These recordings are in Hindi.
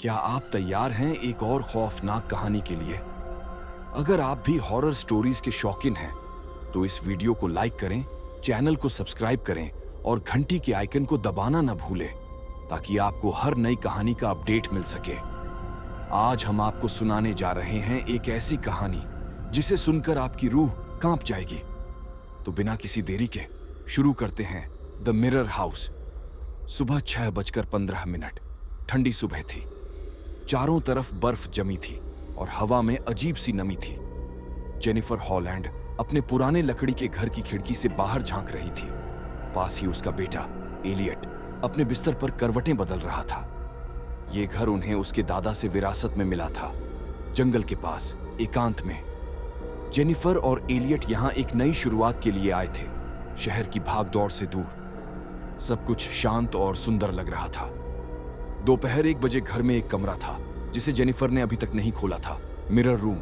क्या आप तैयार हैं एक और खौफनाक कहानी के लिए? अगर आप भी हॉरर स्टोरीज के शौकीन हैं, तो इस वीडियो को लाइक करें, चैनल को सब्सक्राइब करें और घंटी के आइकन को दबाना न भूलें, ताकि आपको हर नई कहानी का अपडेट मिल सके। आज हम आपको सुनाने जा रहे हैं एक ऐसी कहानी जिसे सुनकर आपकी रूह कांप जाएगी। तो बिना किसी देरी के शुरू करते हैं द मिरर हाउस। सुबह 6:15, ठंडी सुबह थी। चारों तरफ बर्फ जमी थी और हवा में अजीब सी नमी थी। जेनिफर हॉलैंड अपने पुराने लकड़ी के घर की खिड़की से बाहर झांक रही थी। पास ही उसका बेटा एलियट अपने बिस्तर पर करवटें बदल रहा था। ये घर उन्हें उसके दादा से विरासत में मिला था, जंगल के पास एकांत में। जेनिफर और एलियट यहां एक नई शुरुआत के लिए आए थे, शहर की भागदौड़ से दूर। सब कुछ शांत और सुंदर लग रहा था। दोपहर 1 बजे घर में एक कमरा था जिसे जेनिफर ने अभी तक नहीं खोला था, मिरर रूम।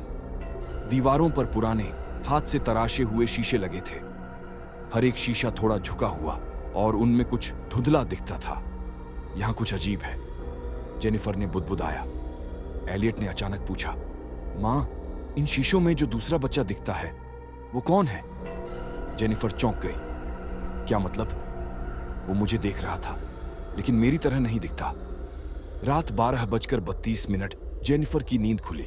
दीवारों पर पुराने हाथ से तराशे हुए शीशे लगे थे। हर एक शीशा थोड़ा झुका हुआ और उनमें कुछ धुंधला दिखता था। यहां कुछ अजीब है, जेनिफर ने बुदबुदाया। एलियट ने अचानक पूछा, मां, इन शीशों में जो दूसरा बच्चा दिखता है वो कौन है? जेनिफर चौंक गई। क्या मतलब? वो मुझे देख रहा था, लेकिन मेरी तरह नहीं दिखता। रात 12:32, जेनिफर की नींद खुली।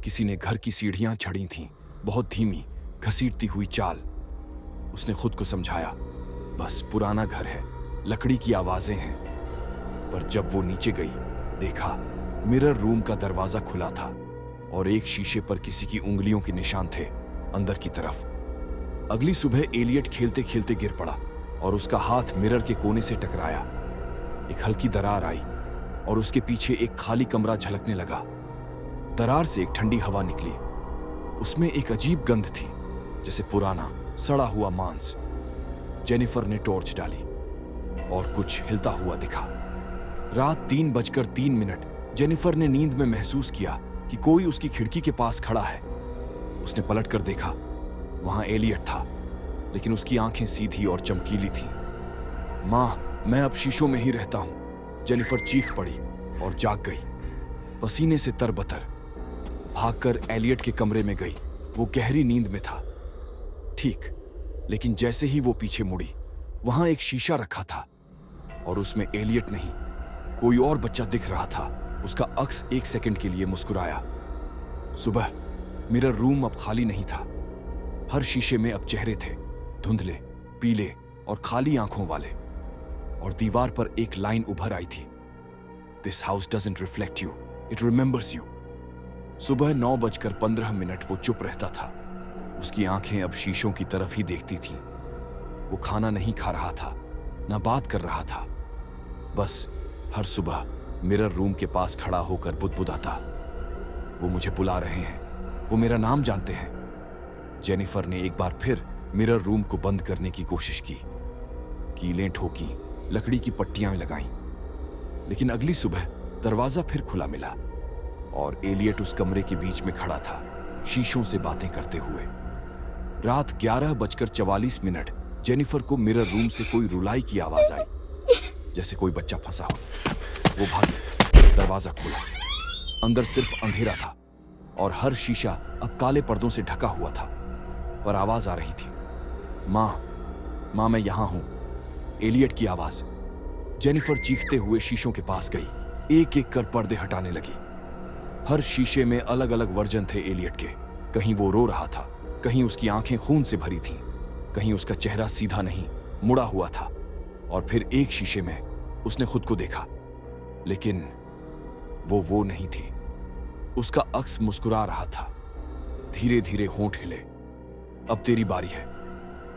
किसी ने घर की सीढ़ियां चढ़ी थीं, बहुत धीमी घसीटती हुई चाल। उसने खुद को समझाया, बस पुराना घर है, लकड़ी की आवाजें हैं। पर जब वो नीचे गई, देखा मिरर रूम का दरवाजा खुला था और एक शीशे पर किसी की उंगलियों के निशान थे अंदर की तरफ। अगली सुबह एलियट खेलते खेलते गिर पड़ा और उसका हाथ मिरर के कोने से टकराया। एक हल्की दरार आई और उसके पीछे एक खाली कमरा झलकने लगा। दरार से एक ठंडी हवा निकली। उसमें एक अजीब गंध थी, जैसे पुराना सड़ा हुआ मांस। जेनिफर ने टॉर्च डाली और कुछ हिलता हुआ दिखा। रात 3:03, जेनिफर ने नींद में महसूस किया कि कोई उसकी खिड़की के पास खड़ा है। उसने पलटकर देखा, वहां एलियट था, लेकिन उसकी आंखें सीधी और चमकीली थीं। मां, मैं अब शीशों में ही रहता हूं। जेनिफर चीख पड़ी और जाग गई, पसीने से तरबतर। भागकर एलियट के कमरे में गई। वो गहरी नींद में था। ठीक, लेकिन जैसे ही वो पीछे मुड़ी, वहां एक शीशा रखा था और उसमें एलियट नहीं, कोई और बच्चा दिख रहा था। उसका अक्स 1 सेकंड के लिए मुस्कुराया। सुबह मिरर रूम अब खाली नहीं था। हर शीशे में अब चेहरे थे, धुंधले, पीले और खाली आंखों वाले। और दीवार पर एक लाइन उभर आई थी, this house doesn't reflect you, it remembers you. सुबह 9:15 वो चुप रहता था। उसकी आंखें अब शीशों की तरफ ही देखती थीं। वो खाना नहीं खा रहा था, ना बात कर रहा था। बस हर सुबह मिरर रूम के पास खड़ा होकर बुदबुदाता, वो मुझे बुला रहे हैं, वो मेरा नाम जानते हैं। जेनिफर ने एक बार फिर मिरर रूम को बंद करने की कोशिश की। कीलें ठोकी, लकड़ी की पट्टियां लगाईं, लेकिन अगली सुबह दरवाजा फिर खुला मिला और एलियट उस कमरे के बीच में खड़ा था, शीशों से बातें करते हुए। रात 11:44, जेनिफर को मिरर रूम से कोई रुलाई की आवाज आई, जैसे कोई बच्चा फंसा हो। वो भागी, दरवाजा खोला। अंदर सिर्फ अंधेरा था और हर शीशा अब काले पर्दों से ढका हुआ था। पर आवाज आ रही थी, मां, मैं यहां हूं। एलियट की आवाज। जेनिफर चीखते हुए शीशों के पास गई, एक एक कर पर्दे हटाने लगी। हर शीशे में अलग अलग वर्जन थे एलियट के। कहीं वो रो रहा था, कहीं उसकी आंखें खून से भरी थीं, कहीं उसका चेहरा सीधा नहीं, मुड़ा हुआ था। और फिर एक शीशे में उसने खुद को देखा, लेकिन वो नहीं थी। उसका अक्स मुस्कुरा रहा था। धीरे धीरे होंठ हिले। अब तेरी बारी है।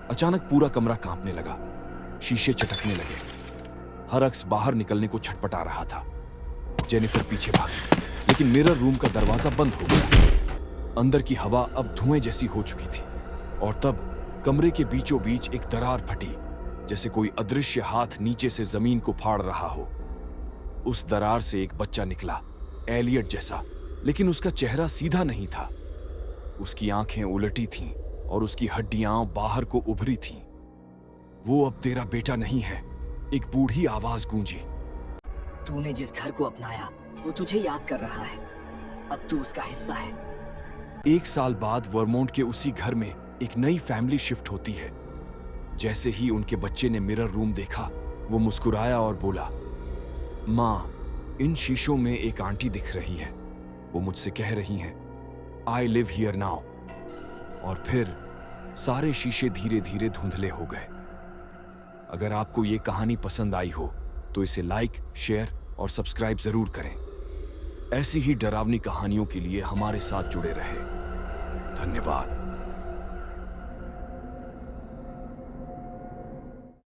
अचानक पूरा कमरा कांपने लगा, शीशे चटकने लगे। हर अक्स बाहर निकलने को छटपटा रहा था। जेनिफर पीछे भागी, लेकिन मिरर रूम का दरवाजा बंद हो गया। अंदर की हवा अब धुएं जैसी हो चुकी थी और तब कमरे के बीचों बीच एक दरार फटी, जैसे कोई अदृश्य हाथ नीचे से जमीन को फाड़ रहा हो। उस दरार से एक बच्चा निकला, एलियट जैसा, लेकिन उसका चेहरा सीधा नहीं था। उसकी आंखें उलटी थीं और उसकी हड्डियां बाहर को उभरी थीं। वो अब तेरा बेटा नहीं है, एक बूढ़ी आवाज गूंजी। तूने जिस घर को अपनाया वो तुझे याद कर रहा है। अब तू उसका हिस्सा है। 1 साल बाद वर्मोंट के उसी घर में एक नई फैमिली शिफ्ट होती है। जैसे ही उनके बच्चे ने मिरर रूम देखा, वो मुस्कुराया और बोला, माँ, इन शीशों में एक आंटी दिख रही है। वो मुझसे कह रही हैं, आई लिव हियर नाउ। और फिर सारे शीशे धीरे धीरे धुंधले हो गए। अगर आपको ये कहानी पसंद आई हो तो इसे लाइक, शेयर और सब्सक्राइब जरूर करें। ऐसी ही डरावनी कहानियों के लिए हमारे साथ जुड़े रहें। धन्यवाद।